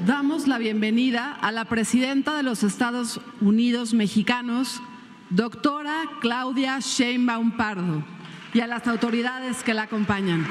Damos la bienvenida a la presidenta de los Estados Unidos Mexicanos, doctora Claudia Sheinbaum Pardo, y a las autoridades que la acompañan.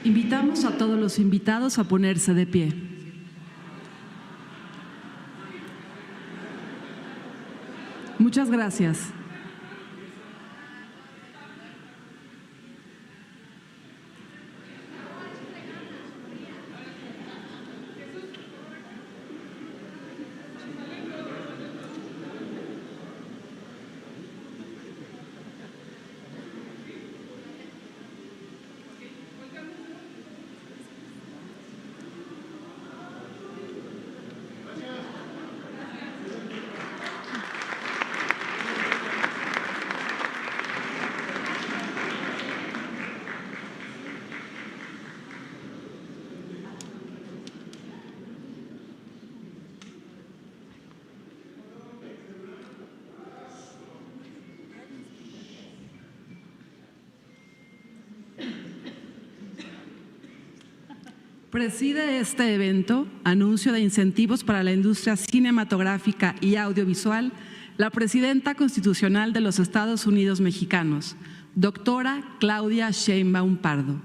Invitamos a todos los invitados a ponerse de pie. Muchas gracias. Preside este evento, anuncio de incentivos para la industria cinematográfica y audiovisual, la presidenta constitucional de los Estados Unidos Mexicanos, doctora Claudia Sheinbaum Pardo.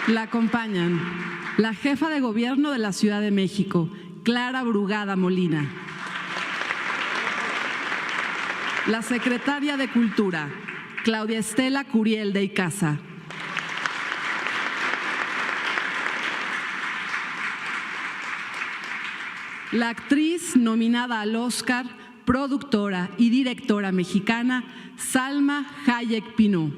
La acompañan la jefa de gobierno de la Ciudad de México, Clara Brugada Molina. La secretaria de Cultura, Claudia Estela Curiel de Icaza. La actriz nominada al Oscar, productora y directora mexicana, Salma Hayek Pinault.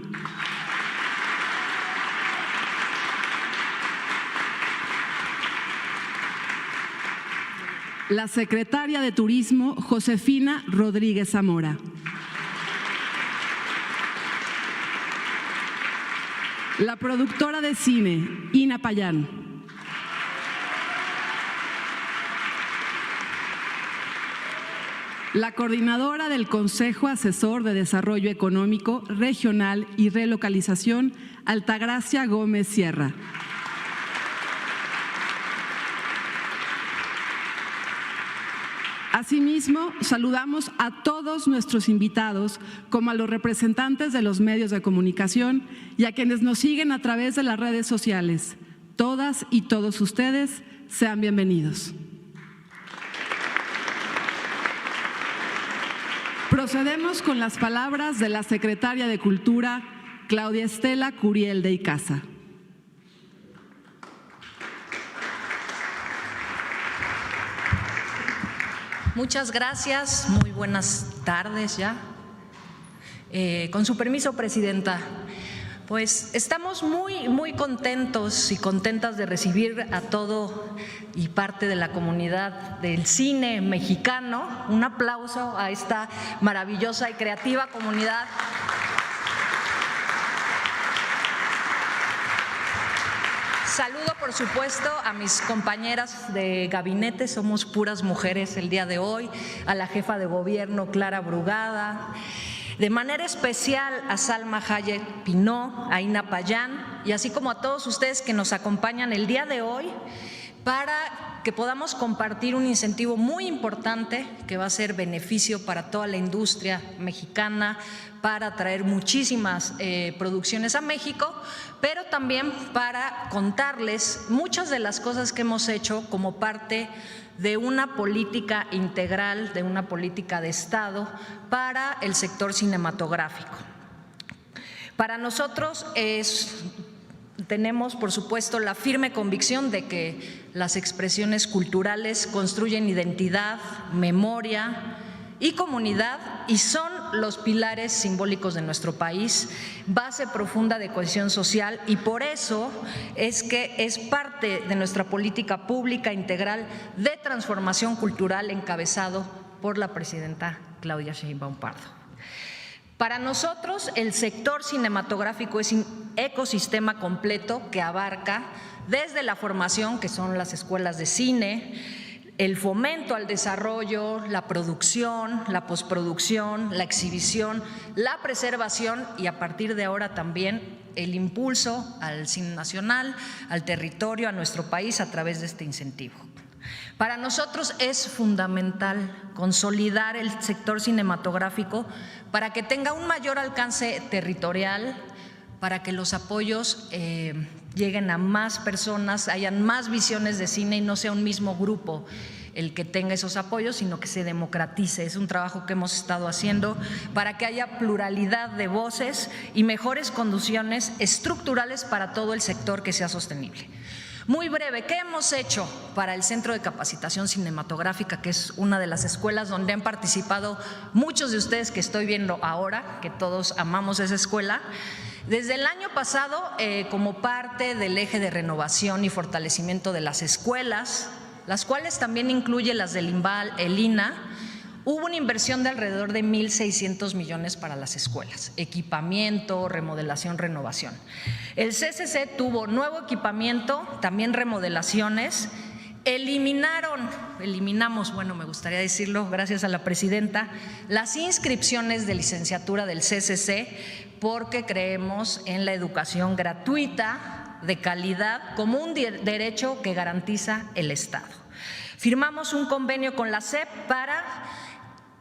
La secretaria de Turismo, Josefina Rodríguez Zamora. La productora de cine, Ina Payán. La coordinadora del Consejo Asesor de Desarrollo Económico, Regional y Relocalización, Altagracia Gómez Sierra. Asimismo, saludamos a todos nuestros invitados, como a los representantes de los medios de comunicación y a quienes nos siguen a través de las redes sociales. Todas y todos ustedes sean bienvenidos. Procedemos con las palabras de la secretaria de Cultura, Claudia Estela Curiel de Icaza. Muchas gracias, muy buenas tardes ya. Con su permiso, presidenta, pues estamos muy contentos y contentas de recibir a todo y parte de la comunidad del cine mexicano. Un aplauso a esta maravillosa y creativa comunidad. Saludo, por supuesto, a mis compañeras de gabinete, somos puras mujeres el día de hoy, a la jefa de gobierno, Clara Brugada, de manera especial a Salma Hayek Pinault, a Ina Payán, y así como a todos ustedes que nos acompañan el día de hoy para que podamos compartir un incentivo muy importante que va a ser beneficio para toda la industria mexicana, para traer muchísimas producciones a México, pero también para contarles muchas de las cosas que hemos hecho como parte de una política integral, de una política de Estado para el sector cinematográfico. Para nosotros tenemos, por supuesto, la firme convicción de que las expresiones culturales construyen identidad, memoria y comunidad y son los pilares simbólicos de nuestro país, base profunda de cohesión social, y por eso es que es parte de nuestra política pública integral de transformación cultural encabezado por la presidenta Claudia Sheinbaum Pardo. Para nosotros, el sector cinematográfico es un ecosistema completo que abarca desde la formación, que son las escuelas de cine, el fomento al desarrollo, la producción, la postproducción, la exhibición, la preservación y a partir de ahora también el impulso al cine nacional, al territorio, a nuestro país a través de este incentivo. Para nosotros es fundamental consolidar el sector cinematográfico para que tenga un mayor alcance territorial, para que los apoyos lleguen a más personas, hayan más visiones de cine y no sea un mismo grupo el que tenga esos apoyos, sino que se democratice. Es un trabajo que hemos estado haciendo para que haya pluralidad de voces y mejores condiciones estructurales para todo el sector que sea sostenible. Muy breve, ¿qué hemos hecho para el Centro de Capacitación Cinematográfica, que es una de las escuelas donde han participado muchos de ustedes que estoy viendo ahora, que todos amamos esa escuela? Desde el año pasado, como parte del eje de renovación y fortalecimiento de las escuelas, las cuales también incluye las del INVAL, el INA, hubo una inversión de alrededor de 1.600 millones para las escuelas, equipamiento, remodelación, renovación. El CCC tuvo nuevo equipamiento, también remodelaciones. Eliminamos, bueno, me gustaría decirlo, gracias a la presidenta, las inscripciones de licenciatura del CCC porque creemos en la educación gratuita, de calidad, como un derecho que garantiza el Estado. Firmamos un convenio con la SEP para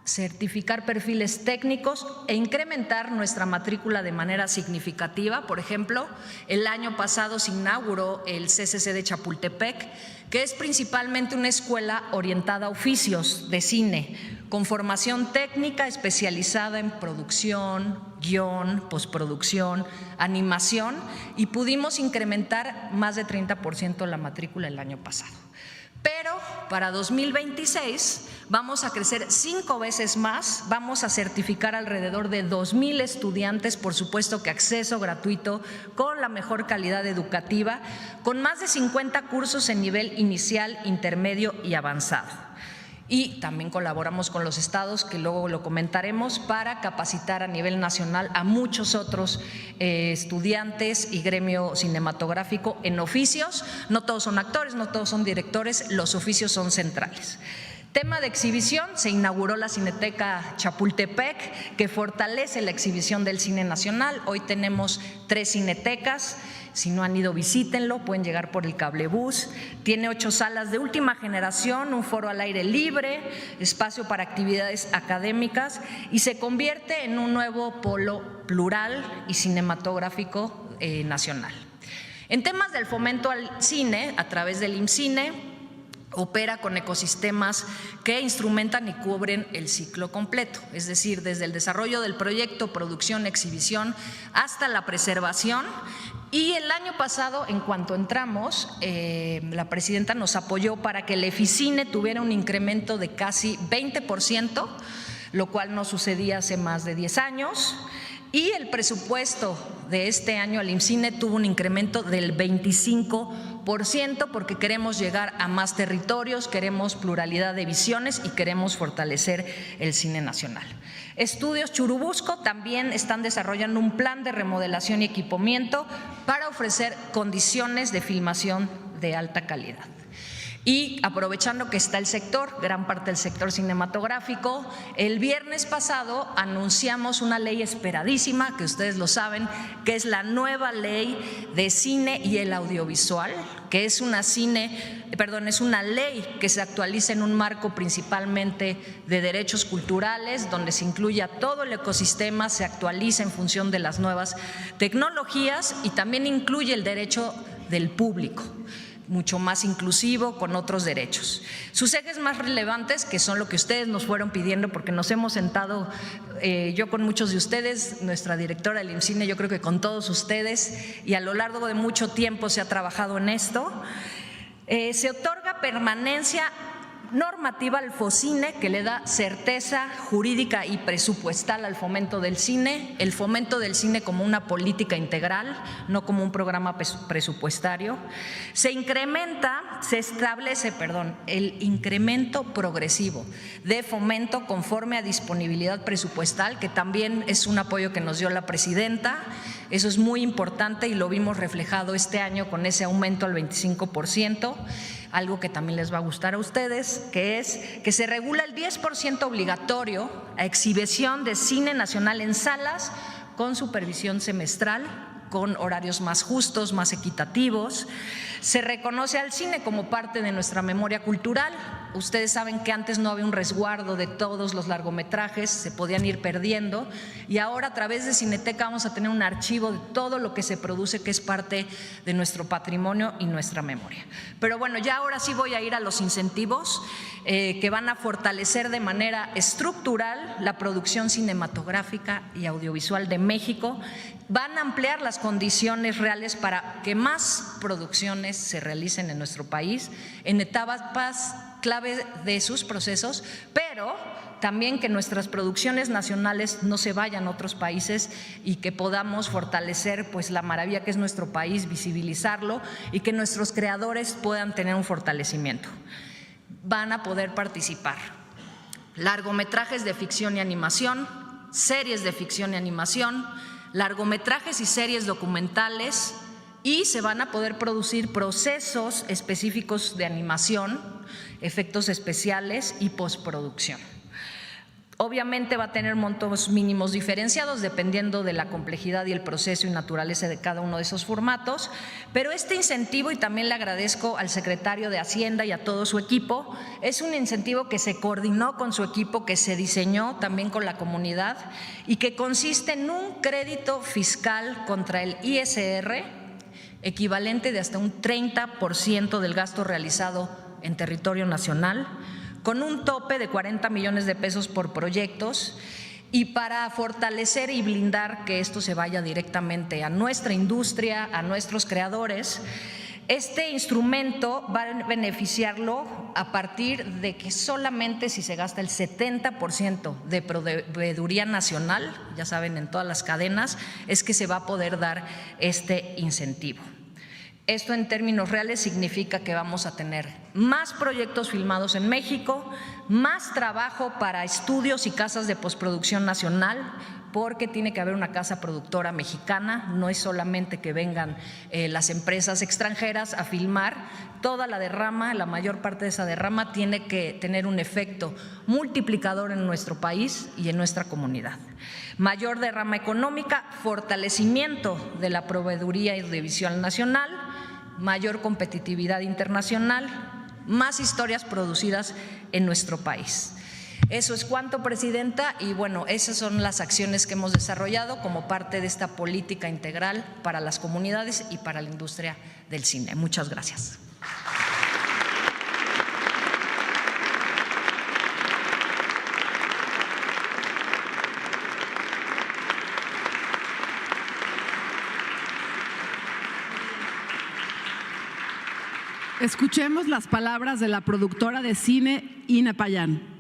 certificar perfiles técnicos e incrementar nuestra matrícula de manera significativa. Por ejemplo, el año pasado se inauguró el CCC de Chapultepec, que es principalmente una escuela orientada a oficios de cine, con formación técnica especializada en producción, guión, postproducción, animación, y pudimos incrementar más de 30% la matrícula el año pasado. Pero para 2026 vamos a crecer 5 veces más, vamos a certificar alrededor de 2,000 estudiantes, por supuesto que acceso gratuito con la mejor calidad educativa, con más de 50 cursos en nivel inicial, intermedio y avanzado. Y también colaboramos con los estados, que luego lo comentaremos, para capacitar a nivel nacional a muchos otros estudiantes y gremio cinematográfico en oficios. No todos son actores, no todos son directores, los oficios son centrales. Tema de exhibición, se inauguró la Cineteca Chapultepec, que fortalece la exhibición del cine nacional. Hoy tenemos 3 cinetecas. Si no han ido, visítenlo, pueden llegar por el cablebús. Tiene 8 salas de última generación, un foro al aire libre, espacio para actividades académicas y se convierte en un nuevo polo plural y cinematográfico nacional. En temas del fomento al cine, a través del IMCINE, opera con ecosistemas que instrumentan y cubren el ciclo completo, es decir, desde el desarrollo del proyecto, producción, exhibición, hasta la preservación. Y el año pasado, en cuanto entramos, la presidenta nos apoyó para que el EFICINE tuviera un incremento de casi 20%, lo cual no sucedía hace más de 10 años. Y el presupuesto de este año al IMCINE tuvo un incremento del 25%, porque queremos llegar a más territorios, queremos pluralidad de visiones y queremos fortalecer el cine nacional. Estudios Churubusco también están desarrollando un plan de remodelación y equipamiento para ofrecer condiciones de filmación de alta calidad. Y aprovechando que está el sector, gran parte del sector cinematográfico, el viernes pasado anunciamos una ley esperadísima, que ustedes lo saben, que es la nueva ley de cine y el audiovisual, que es una ley que se actualiza en un marco principalmente de derechos culturales, donde se incluye todo el ecosistema, se actualiza en función de las nuevas tecnologías y también incluye el derecho del público, mucho más inclusivo, con otros derechos. Sus ejes más relevantes, que son lo que ustedes nos fueron pidiendo, porque nos hemos sentado yo con muchos de ustedes, nuestra directora del IMCINE, yo creo que con todos ustedes, y a lo largo de mucho tiempo se ha trabajado en esto. Se otorga permanencia normativa al FOCINE, que le da certeza jurídica y presupuestal al fomento del cine, el fomento del cine como una política integral, no como un programa presupuestario. Se establece el incremento progresivo de fomento conforme a disponibilidad presupuestal, que también es un apoyo que nos dio la presidenta. Eso es muy importante y lo vimos reflejado este año con ese aumento al 25%. Algo que también les va a gustar a ustedes, que es que se regula el 10% obligatorio a exhibición de cine nacional en salas con supervisión semestral, con horarios más justos, más equitativos. Se reconoce al cine como parte de nuestra memoria cultural. Ustedes saben que antes no había un resguardo de todos los largometrajes, se podían ir perdiendo, y ahora a través de Cineteca vamos a tener un archivo de todo lo que se produce, que es parte de nuestro patrimonio y nuestra memoria. Pero bueno, ya ahora sí voy a ir a los incentivos que van a fortalecer de manera estructural la producción cinematográfica y audiovisual de México. Van a ampliar las condiciones reales para que más producciones se realicen en nuestro país en etapas clave de sus procesos, pero también que nuestras producciones nacionales no se vayan a otros países y que podamos fortalecer pues la maravilla que es nuestro país, visibilizarlo y que nuestros creadores puedan tener un fortalecimiento. Van a poder participar largometrajes de ficción y animación, series de ficción y animación, largometrajes y series documentales, y se van a poder producir procesos específicos de animación, efectos especiales y postproducción. Obviamente va a tener montos mínimos diferenciados dependiendo de la complejidad y el proceso y naturaleza de cada uno de esos formatos, pero este incentivo, y también le agradezco al secretario de Hacienda y a todo su equipo, es un incentivo que se coordinó con su equipo, que se diseñó también con la comunidad y que consiste en un crédito fiscal contra el ISR equivalente de hasta un 30% del gasto realizado en territorio nacional, con un tope de 40 millones de pesos por proyectos, y para fortalecer y blindar que esto se vaya directamente a nuestra industria, a nuestros creadores. Este instrumento va a beneficiarlo a partir de que solamente si se gasta el 70% de proveeduría nacional, ya saben, en todas las cadenas, es que se va a poder dar este incentivo. Esto en términos reales significa que vamos a tener más proyectos filmados en México, más trabajo para estudios y casas de postproducción nacional, porque tiene que haber una casa productora mexicana, no es solamente que vengan las empresas extranjeras a filmar. Toda la derrama, la mayor parte de esa derrama tiene que tener un efecto multiplicador en nuestro país y en nuestra comunidad. Mayor derrama económica, fortalecimiento de la proveeduría audiovisual nacional, mayor competitividad internacional, más historias producidas en nuestro país. Eso es cuanto, Presidenta, y bueno, esas son las acciones que hemos desarrollado como parte de esta política integral para las comunidades y para la industria del cine. Muchas gracias. Escuchemos las palabras de la productora de cine, Ina Payán.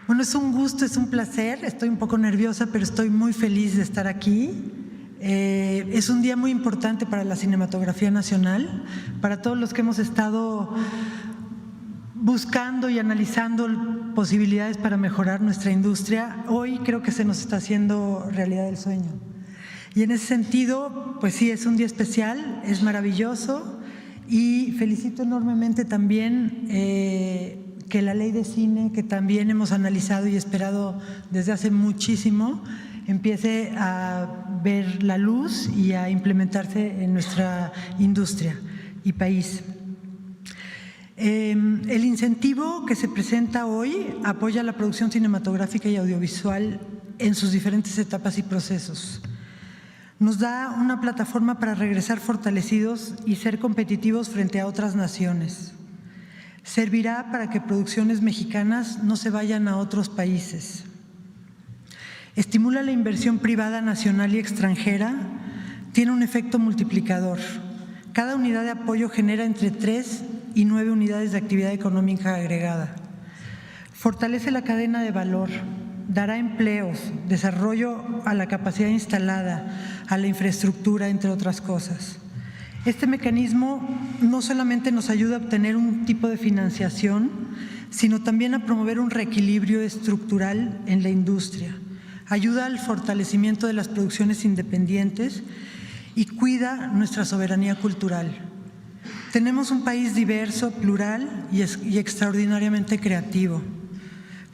Bueno, es un gusto, es un placer. Estoy un poco nerviosa, pero estoy muy feliz de estar aquí. Es un día muy importante para la cinematografía nacional, para todos los que hemos estado buscando y analizando posibilidades para mejorar nuestra industria. Hoy creo que se nos está haciendo realidad el sueño. Y en ese sentido, pues sí, es un día especial, es maravilloso, y felicito enormemente también que la ley de cine, que también hemos analizado y esperado desde hace muchísimo, empiece a ver la luz y a implementarse en nuestra industria y país. El incentivo que se presenta hoy apoya la producción cinematográfica y audiovisual en sus diferentes etapas y procesos. Nos da una plataforma para regresar fortalecidos y ser competitivos frente a otras naciones. Servirá para que producciones mexicanas no se vayan a otros países. Estimula la inversión privada nacional y extranjera, tiene un efecto multiplicador. Cada unidad de apoyo genera entre 3 y 9 unidades de actividad económica agregada. Fortalece la cadena de valor, dará empleos, desarrollo a la capacidad instalada, a la infraestructura, entre otras cosas. Este mecanismo no solamente nos ayuda a obtener un tipo de financiación, sino también a promover un reequilibrio estructural en la industria. Ayuda al fortalecimiento de las producciones independientes y cuida nuestra soberanía cultural. Tenemos un país diverso, plural y extraordinariamente creativo,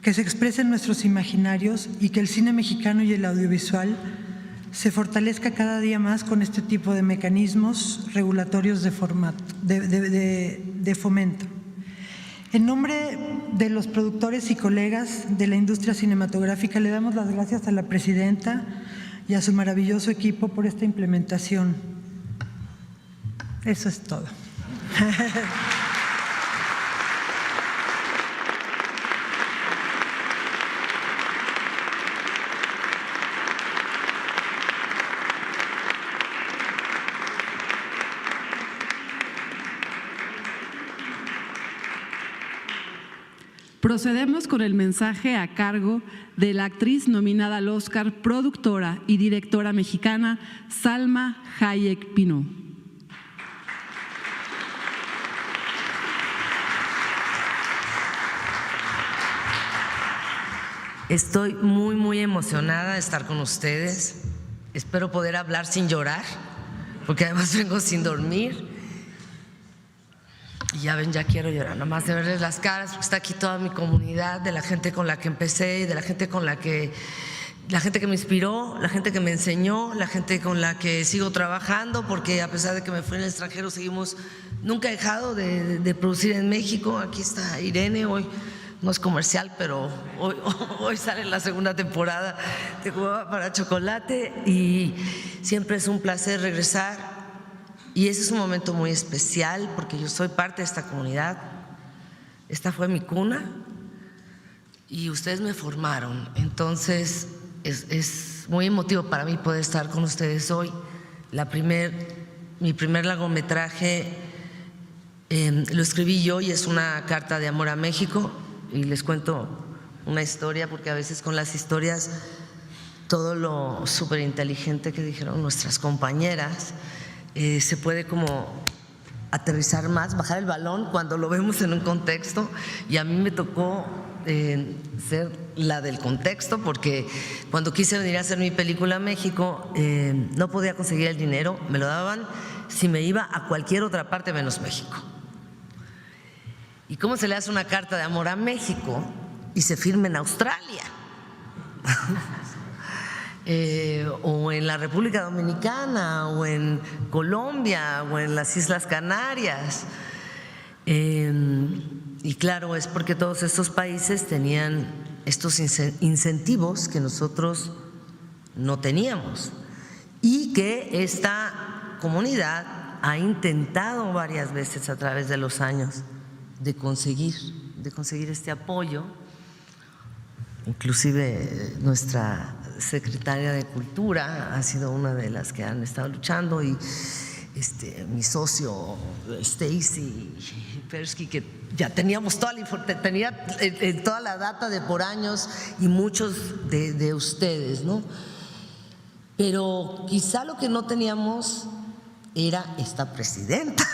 que se expresa en nuestros imaginarios y que el cine mexicano y el audiovisual se fortalezca cada día más con este tipo de mecanismos regulatorios de fomento. En nombre de los productores y colegas de la industria cinematográfica, le damos las gracias a la presidenta y a su maravilloso equipo por esta implementación. Eso es todo. Procedemos con el mensaje a cargo de la actriz nominada al Oscar, productora y directora mexicana, Salma Hayek Pinault. Estoy muy emocionada de estar con ustedes. Espero poder hablar sin llorar, porque además vengo sin dormir. Y ya ven, ya quiero llorar, nada más de verles las caras, porque está aquí toda mi comunidad, de la gente con la que empecé, de la gente que me inspiró, la gente que me enseñó, la gente con la que sigo trabajando, porque a pesar de que me fui en el extranjero, nunca he dejado de producir en México. Aquí está Irene, hoy no es comercial, pero hoy sale la segunda temporada de Cuba para Chocolate, y siempre es un placer regresar. Y ese es un momento muy especial porque yo soy parte de esta comunidad. Esta fue mi cuna y ustedes me formaron. Entonces es muy emotivo para mí poder estar con ustedes hoy. Mi primer largometraje lo escribí yo y es una carta de amor a México. Y les cuento una historia, porque a veces con las historias, todo lo súper inteligente que dijeron nuestras compañeras, se puede como aterrizar más, bajar el balón cuando lo vemos en un contexto, y a mí me tocó ser la del contexto, porque cuando quise venir a hacer mi película a México no podía conseguir el dinero, me lo daban si me iba a cualquier otra parte menos México. ¿Y cómo se le hace una carta de amor a México y se firma en Australia? O en la República Dominicana, o en Colombia, o en las Islas Canarias. Y claro, es porque todos estos países tenían estos incentivos que nosotros no teníamos, y que esta comunidad ha intentado varias veces a través de los años de conseguir este apoyo. Inclusive nuestra secretaria de Cultura ha sido una de las que han estado luchando, y mi socio Stacy Persky, que ya teníamos tenía toda la data de por años, y muchos de ustedes, ¿no? Pero quizá lo que no teníamos era esta presidenta,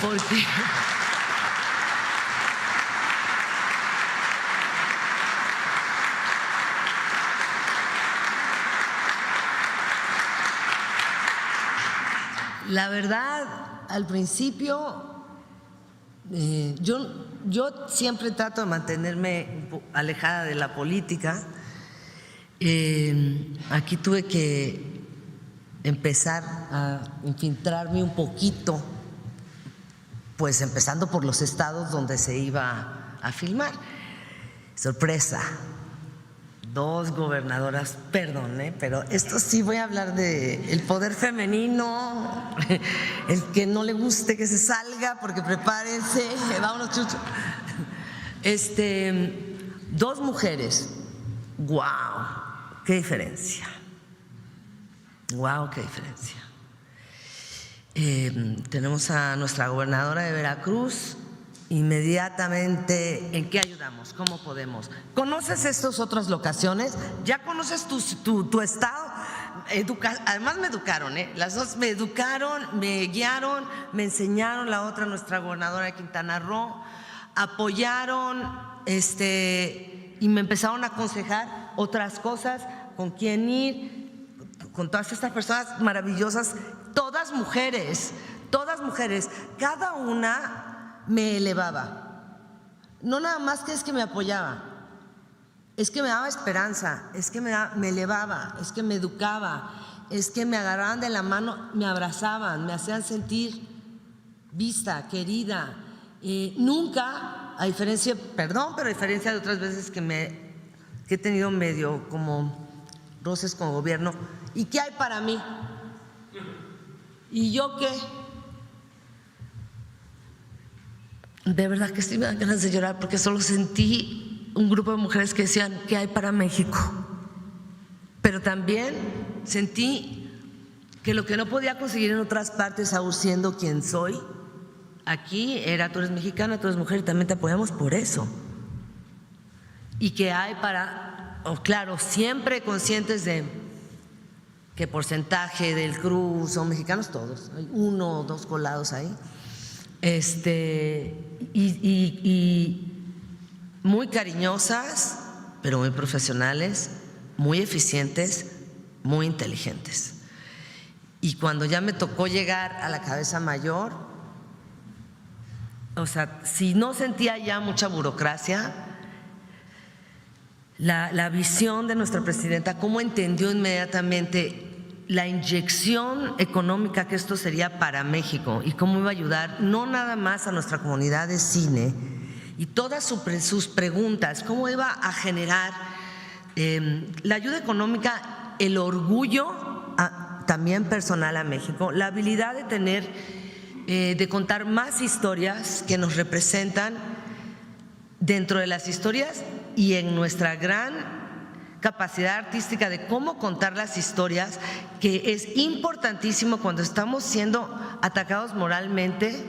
porque La verdad, al principio, yo siempre trato de mantenerme alejada de la política. Aquí tuve que empezar a infiltrarme un poquito, pues empezando por los estados donde se iba a filmar. Sorpresa, 2 gobernadoras, perdón, pero esto sí voy a hablar de el poder femenino, el que no le guste que se salga, porque prepárense, vámonos chucho. 2 mujeres, wow, qué diferencia, wow, qué diferencia. Tenemos a nuestra gobernadora de Veracruz. Inmediatamente, ¿en qué ayudamos? ¿Cómo podemos? ¿Conoces estas otras locaciones? ¿Ya conoces tu estado? Además me educaron, las 2 me educaron, me guiaron, me enseñaron. La otra, nuestra gobernadora de Quintana Roo, apoyaron y me empezaron a aconsejar otras cosas, con quién ir, con todas estas personas maravillosas, todas mujeres, cada una me elevaba. No nada más que es que me apoyaba, es que me daba esperanza, es que me elevaba, es que me educaba, es que me agarraban de la mano, me abrazaban, me hacían sentir vista, querida. Nunca, a diferencia de otras veces que he tenido medio como roces con gobierno, ¿y qué hay para mí? ¿Y yo qué? De verdad que sí me dan ganas de llorar, porque solo sentí un grupo de mujeres que decían ¿qué hay para México? Pero también sentí que lo que no podía conseguir en otras partes, aún siendo quien soy, aquí era: tú eres mexicana, tú eres mujer y también te apoyamos por eso. Y que hay claro, siempre conscientes de qué porcentaje del CRU son mexicanos, todos, hay 1 o 2 colados ahí. Y muy cariñosas, pero muy profesionales, muy eficientes, muy inteligentes. Y cuando ya me tocó llegar a la cabeza mayor, o sea, si no sentía ya mucha burocracia, la visión de nuestra presidenta, cómo entendió inmediatamente la inyección económica que esto sería para México y cómo iba a ayudar no nada más a nuestra comunidad de cine, y todas sus preguntas, cómo iba a generar la ayuda económica, el orgullo también personal a México, la habilidad de tener, de contar más historias que nos representan dentro de las historias y en nuestra gran capacidad artística de cómo contar las historias, que es importantísimo cuando estamos siendo atacados moralmente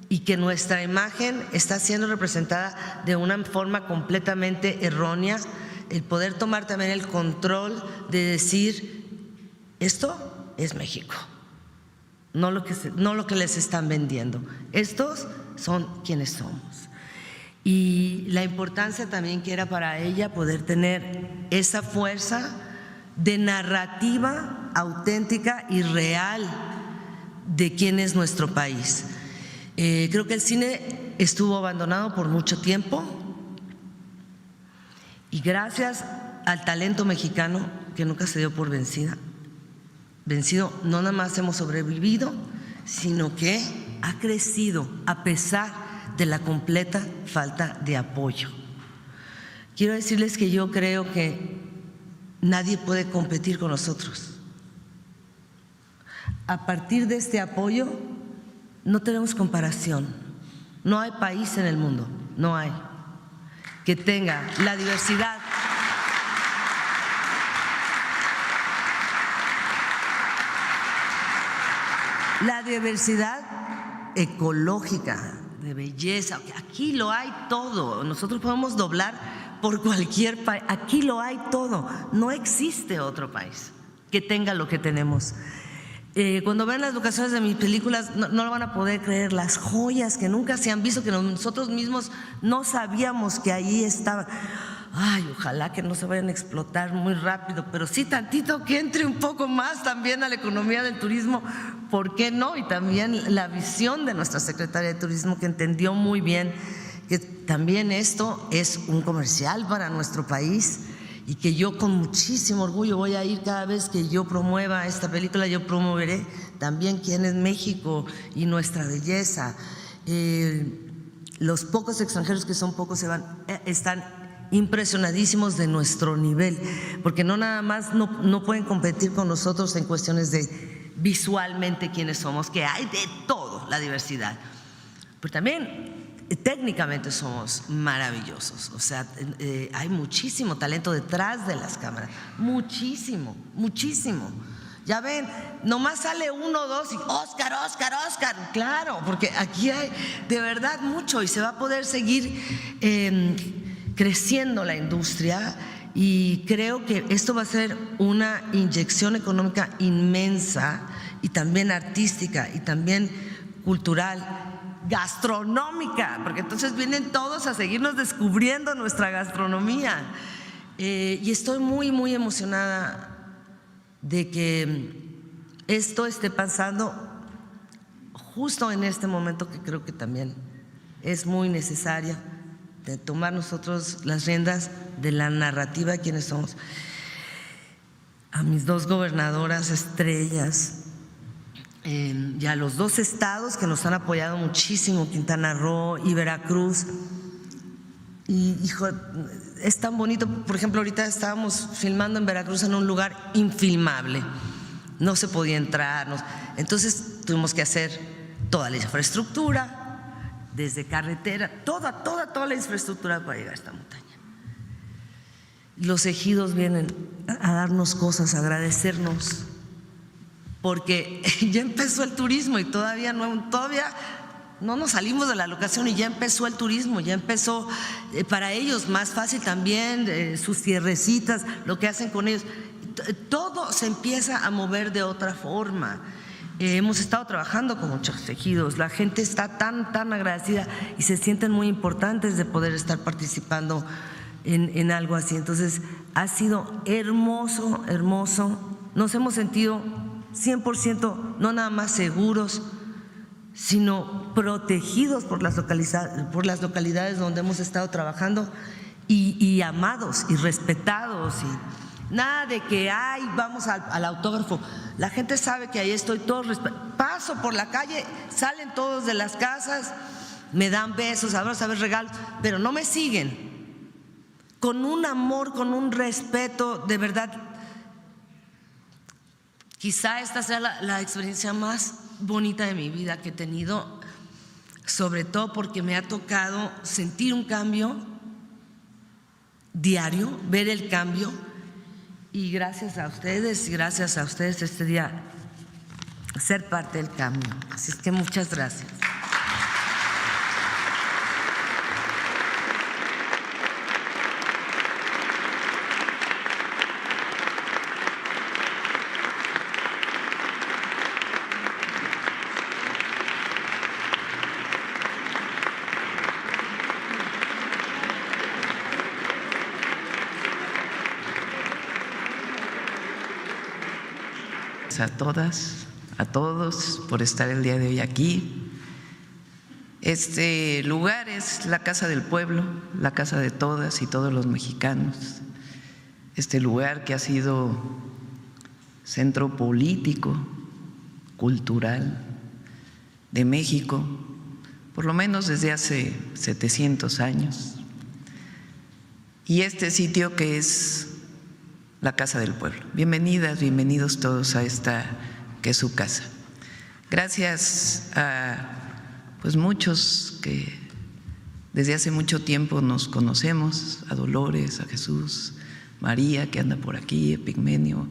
y que nuestra imagen está siendo representada de una forma completamente errónea. El poder tomar también el control de decir: esto es México, no lo que les están vendiendo, estos son quienes somos. Y la importancia también que era para ella poder tener esa fuerza de narrativa auténtica y real de quién es nuestro país. Creo que el cine estuvo abandonado por mucho tiempo, y gracias al talento mexicano, que nunca se dio por vencido, no nada más hemos sobrevivido, sino que ha crecido a pesar de la completa falta de apoyo. Quiero decirles que yo creo que nadie puede competir con nosotros. A partir de este apoyo no tenemos comparación. No hay país en el mundo, no hay, que tenga la diversidad ecológica, de belleza. Aquí lo hay todo. Nosotros podemos doblar por cualquier país. Aquí lo hay todo. No existe otro país que tenga lo que tenemos. Cuando vean las locaciones de mis películas, no lo van a poder creer, las joyas que nunca se han visto, que nosotros mismos no sabíamos que allí estaban. ay, ojalá que no se vayan a explotar muy rápido, pero sí tantito que entre un poco más también a la economía del turismo, ¿por qué no? Y también la visión de nuestra secretaria de Turismo, que entendió muy bien que también esto es un comercial para nuestro país, y que yo con muchísimo orgullo voy a ir cada vez que yo promueva esta película. Yo promoveré también quién es México y nuestra belleza. Los pocos extranjeros, que son pocos, están impresionadísimos de nuestro nivel, porque no nada más no pueden competir con nosotros en cuestiones de visualmente quiénes somos, que hay de todo, la diversidad, pero también técnicamente somos maravillosos. O sea, hay muchísimo talento detrás de las cámaras, muchísimo, muchísimo. Ya ven, nomás sale uno o dos y Oscar, Oscar, Oscar. Claro, porque aquí hay de verdad mucho, y se va a poder seguir creciendo la industria, y creo que esto va a ser una inyección económica inmensa, y también artística, y también cultural, gastronómica, porque entonces vienen todos a seguirnos descubriendo nuestra gastronomía. Y estoy muy, muy emocionada de que esto esté pasando justo en este momento, que creo que también es muy necesaria, de tomar nosotros las riendas de la narrativa de quiénes somos. A mis dos gobernadoras estrellas, y a los dos estados que nos han apoyado muchísimo, Quintana Roo y Veracruz. Y hijo, es tan bonito. Por ejemplo, ahorita estábamos filmando en Veracruz en un lugar infilmable, no se podía entrar, entonces tuvimos que hacer toda la infraestructura, desde carretera, toda la infraestructura para llegar a esta montaña. Los ejidos vienen a darnos cosas, a agradecernos, porque ya empezó el turismo, y todavía no nos salimos de la locación, y ya empezó el turismo, ya empezó para ellos más fácil también, sus tierrecitas, lo que hacen con ellos, todo se empieza a mover de otra forma. Hemos estado trabajando con muchos ejidos, la gente está tan agradecida y se sienten muy importantes de poder estar participando en algo así. Entonces ha sido hermoso, hermoso. Nos hemos sentido 100% no nada más seguros, sino protegidos por las localidades donde hemos estado trabajando, y amados y respetados, y nada de que ay, vamos al autógrafo. La gente sabe que ahí estoy, paso por la calle, salen todos de las casas, me dan besos, abrazos, regalos, pero no me siguen. Con un amor, con un respeto, de verdad. Quizá esta sea la experiencia más bonita de mi vida que he tenido, sobre todo porque me ha tocado sentir un cambio diario, ver el cambio, y gracias a ustedes este día ser parte del cambio. Así es que muchas gracias. A todas, a todos por estar el día de hoy aquí. Este lugar es la casa del pueblo, la casa de todas y todos los mexicanos. Este lugar que ha sido centro político, cultural de México, por lo menos desde hace 700 años. Y este sitio que es la Casa del Pueblo. Bienvenidas, bienvenidos todos a esta que es su casa. Gracias a pues muchos que desde hace mucho tiempo nos conocemos, a Dolores, a Jesús, María que anda por aquí, Epigmenio.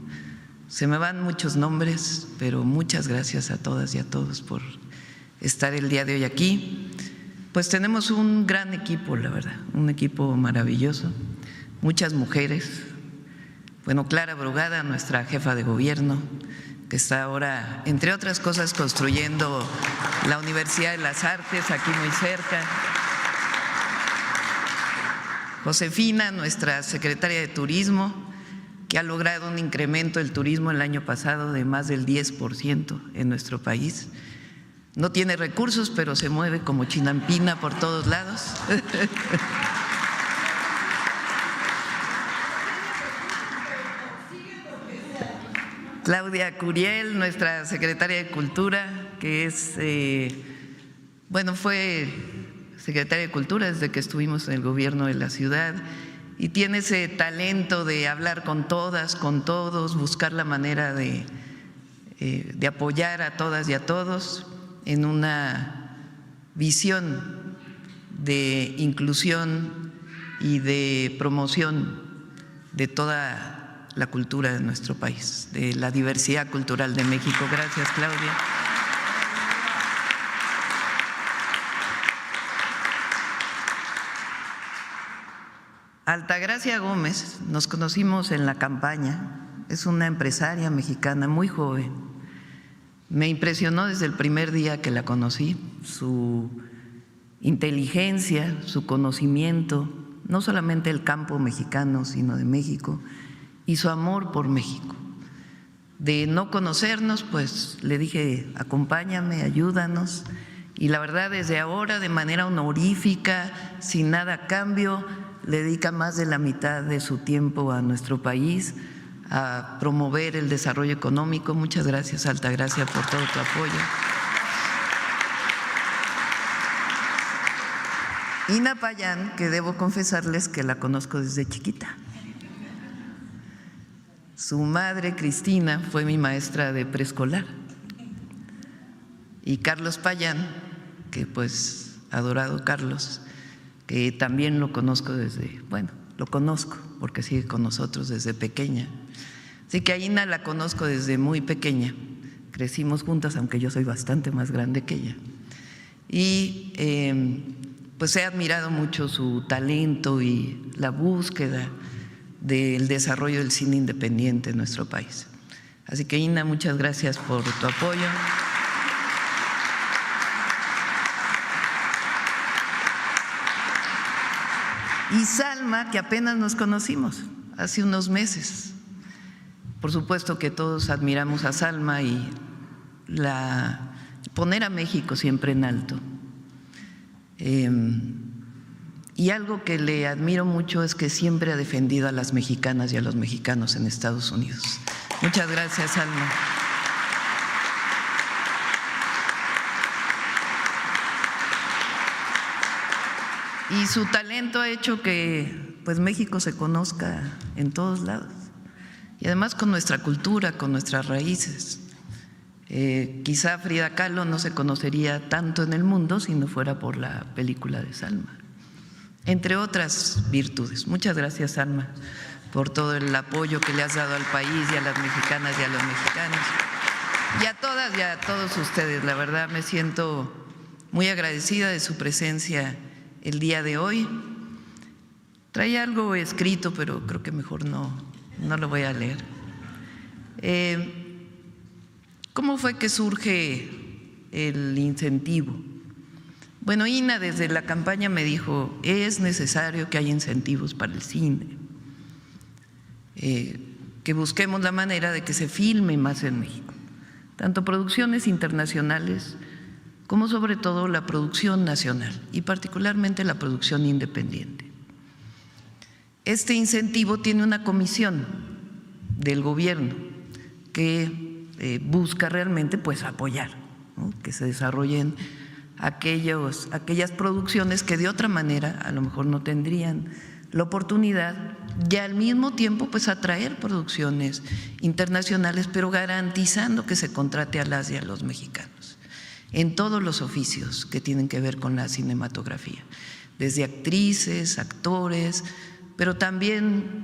Se me van muchos nombres, pero muchas gracias a todas y a todos por estar el día de hoy aquí. Pues tenemos un gran equipo, la verdad, un equipo maravilloso, muchas mujeres. Bueno, Clara Brugada, nuestra jefa de gobierno, que está ahora, entre otras cosas, construyendo la Universidad de las Artes aquí muy cerca. Josefina, nuestra secretaria de Turismo, que ha logrado un incremento del turismo el año pasado de más del 10% en nuestro país. No tiene recursos, pero se mueve como chinampina por todos lados. Claudia Curiel, nuestra secretaria de Cultura, que es, fue secretaria de Cultura desde que estuvimos en el gobierno de la ciudad y tiene ese talento de hablar con todas, con todos, buscar la manera de apoyar a todas y a todos en una visión de inclusión y de promoción de toda la cultura de nuestro país, de la diversidad cultural de México. Gracias, Claudia. Altagracia Gómez, nos conocimos en la campaña, es una empresaria mexicana muy joven. Me impresionó desde el primer día que la conocí, su inteligencia, su conocimiento, no solamente del campo mexicano, sino de México, y su amor por México. De no conocernos, pues le dije, acompáñame, ayúdanos, y la verdad desde ahora, de manera honorífica, sin nada a cambio, le dedica más de la mitad de su tiempo a nuestro país, a promover el desarrollo económico. Muchas gracias, Altagracia, por todo tu apoyo. Ina Payán, que debo confesarles que la conozco desde chiquita. Su madre, Cristina, fue mi maestra de preescolar. Y Carlos Payán, que pues adorado Carlos, que también lo conozco lo conozco porque sigue con nosotros desde pequeña. Así que a Ina la conozco desde muy pequeña, crecimos juntas, aunque yo soy bastante más grande que ella. Y pues he admirado mucho su talento y la búsqueda del desarrollo del cine independiente en nuestro país. Así que Ina, muchas gracias por tu apoyo. Y Salma, que apenas nos conocimos hace unos meses. Por supuesto que todos admiramos a Salma y poner a México siempre en alto. Y algo que le admiro mucho es que siempre ha defendido a las mexicanas y a los mexicanos en Estados Unidos. Muchas gracias, Salma. Y su talento ha hecho que pues México se conozca en todos lados y además con nuestra cultura, con nuestras raíces. Quizá Frida Kahlo no se conocería tanto en el mundo si no fuera por la película de Salma, entre otras virtudes. Muchas gracias, Salma, por todo el apoyo que le has dado al país y a las mexicanas y a los mexicanos y a todas y a todos ustedes. La verdad me siento muy agradecida de su presencia el día de hoy. Traía algo escrito, pero creo que mejor no lo voy a leer. ¿Cómo fue que surge el incentivo? Bueno, Ina desde la campaña me dijo, es necesario que haya incentivos para el cine, que busquemos la manera de que se filme más en México, tanto producciones internacionales como sobre todo la producción nacional y particularmente la producción independiente. Este incentivo tiene una comisión del gobierno que busca realmente pues apoyar, ¿no?, que se desarrollen aquellas producciones que de otra manera a lo mejor no tendrían la oportunidad, y al mismo tiempo pues atraer producciones internacionales, pero garantizando que se contrate a las y a los mexicanos en todos los oficios que tienen que ver con la cinematografía, desde actrices, actores, pero también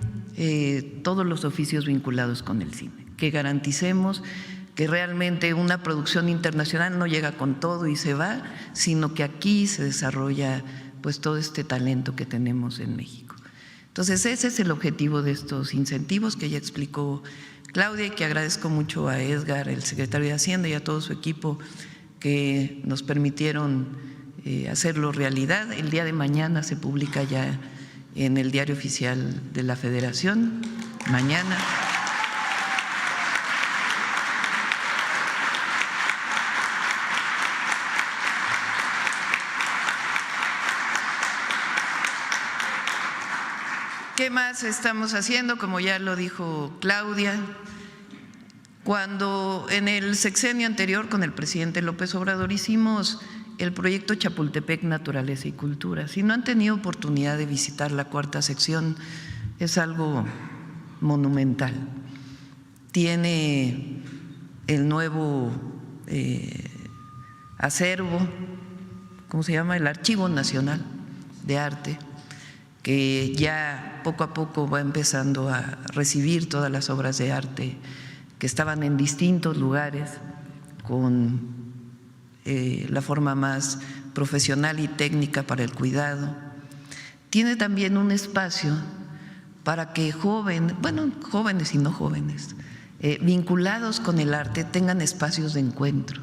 todos los oficios vinculados con el cine, que garanticemos que realmente una producción internacional no llega con todo y se va, sino que aquí se desarrolla pues todo este talento que tenemos en México. Entonces ese es el objetivo de estos incentivos que ya explicó Claudia y que agradezco mucho a Edgar, el secretario de Hacienda, y a todo su equipo que nos permitieron hacerlo realidad. El día de mañana se publica ya en el Diario Oficial de la Federación mañana. ¿Qué más estamos haciendo? Como ya lo dijo Claudia, cuando en el sexenio anterior con el presidente López Obrador hicimos el proyecto Chapultepec Naturaleza y Cultura. Si no han tenido oportunidad de visitar la cuarta sección, es algo monumental. Tiene el nuevo acervo, ¿cómo se llama? El Archivo Nacional de Arte, que ya poco a poco va empezando a recibir todas las obras de arte que estaban en distintos lugares con la forma más profesional y técnica para el cuidado. Tiene también un espacio para que jóvenes y no jóvenes, vinculados con el arte, tengan espacios de encuentro,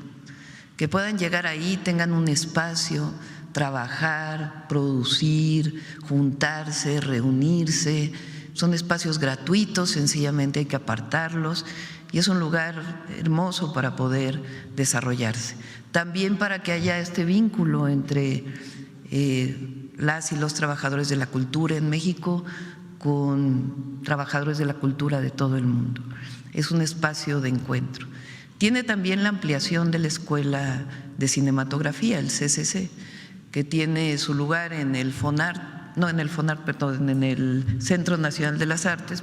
que puedan llegar ahí, tengan un espacio, trabajar, producir, juntarse, reunirse. Son espacios gratuitos, sencillamente hay que apartarlos y es un lugar hermoso para poder desarrollarse. También para que haya este vínculo entre las y los trabajadores de la cultura en México con trabajadores de la cultura de todo el mundo. Es un espacio de encuentro. Tiene también la ampliación de la Escuela de Cinematografía, el CCC, que tiene su lugar en el en el Centro Nacional de las Artes,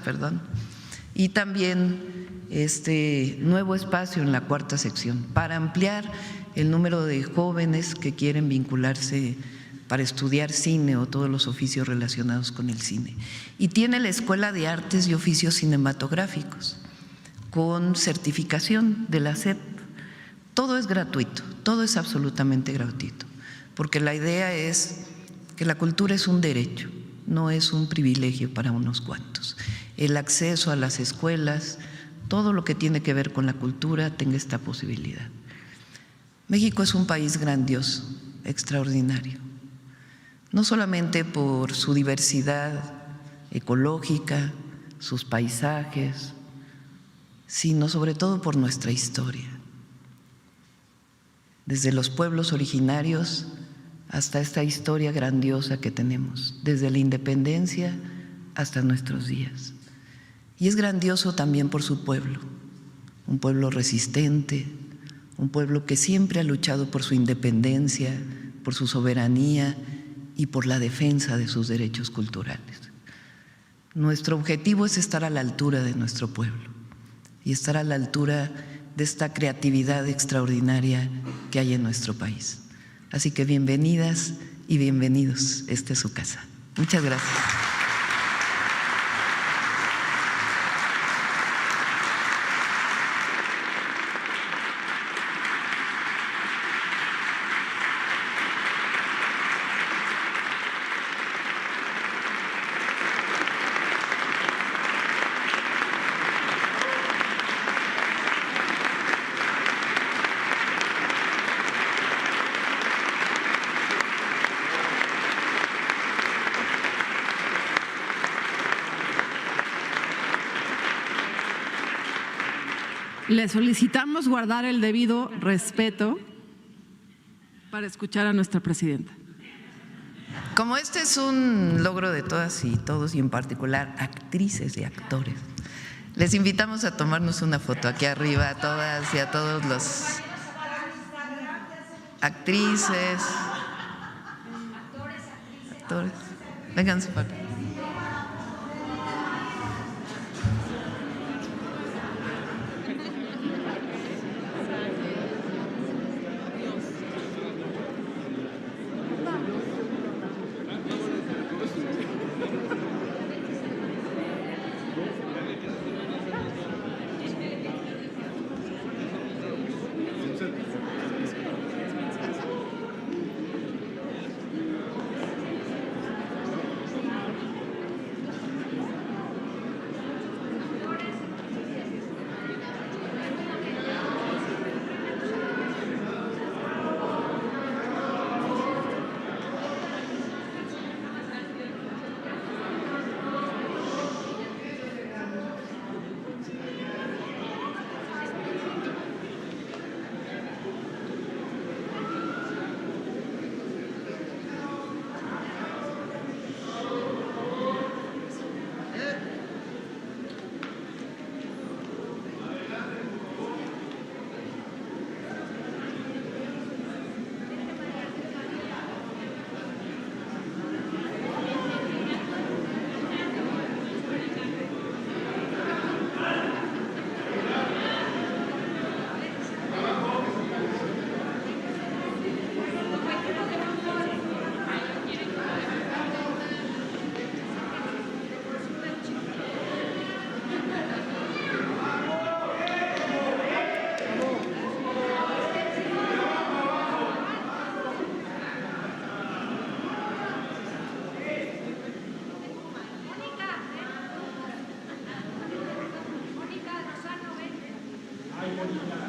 y también este nuevo espacio en la cuarta sección para ampliar el número de jóvenes que quieren vincularse para estudiar cine o todos los oficios relacionados con el cine. Y tiene la Escuela de Artes y Oficios Cinematográficos con certificación de la SEP. Todo es gratuito, todo es absolutamente gratuito, porque la idea es que la cultura es un derecho, no es un privilegio para unos cuantos. El acceso a las escuelas, todo lo que tiene que ver con la cultura tenga esta posibilidad. México es un país grandioso, extraordinario, no solamente por su diversidad ecológica, sus paisajes, sino sobre todo por nuestra historia. Desde los pueblos originarios hasta esta historia grandiosa que tenemos, desde la independencia hasta nuestros días. Y es grandioso también por su pueblo, un pueblo resistente, un pueblo que siempre ha luchado por su independencia, por su soberanía y por la defensa de sus derechos culturales. Nuestro objetivo es estar a la altura de nuestro pueblo y estar a la altura de esta creatividad extraordinaria que hay en nuestro país. Así que bienvenidas y bienvenidos, esta es su casa. Muchas gracias. Le solicitamos guardar el debido respeto para escuchar a nuestra presidenta. Como este es un logro de todas y todos, y en particular actrices y actores, les invitamos a tomarnos una foto aquí arriba a todas y a todos los actrices, actores. Vénganse para acá. Mónica.